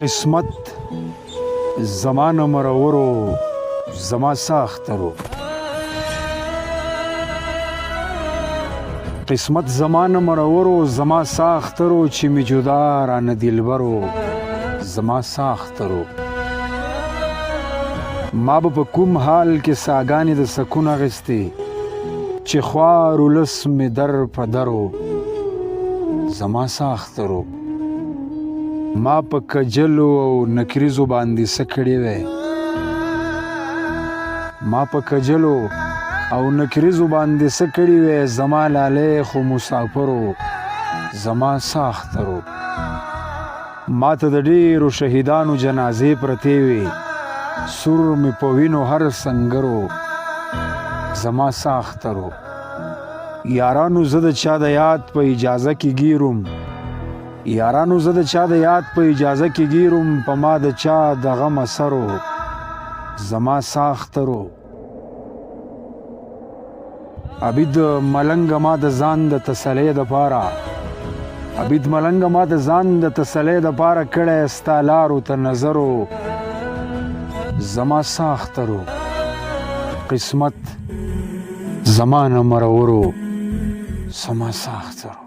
قسمت زمان مرورو زما ساخترو قسمت زمان مرورو زما ساخترو چې می جدا رانه دلبرو زما ساخترو ما به په کوم حال کې ساګانې د سکون اغستې چې خوار ولس مې در په درو زما ساخترو ما په کجلو او نکریزو باندې څه کړي وی ما په کجلو او نکریزو باندې څه کړي وی زما لالی خو مسافرو زما ساخترو ما ته د ډېرو شهیدانو جنازې پرتې وي سور مې په وینو هر سنګرو زما ساخترو یارانو زه د چا د یاد په اجازه کې ګیروم یارانو زه د چا د یاد په اجازه کې ګیروم په ما د چا د غم اثرو زما ساخترو عبید ملنګ ما د ځان د تسلی دپاره عبید ملنګ ما د ځان د تسلی دپاره کړی ستا لارو ته نظرو زما ساخترو قسمت زما نه مرورو زما ساخترو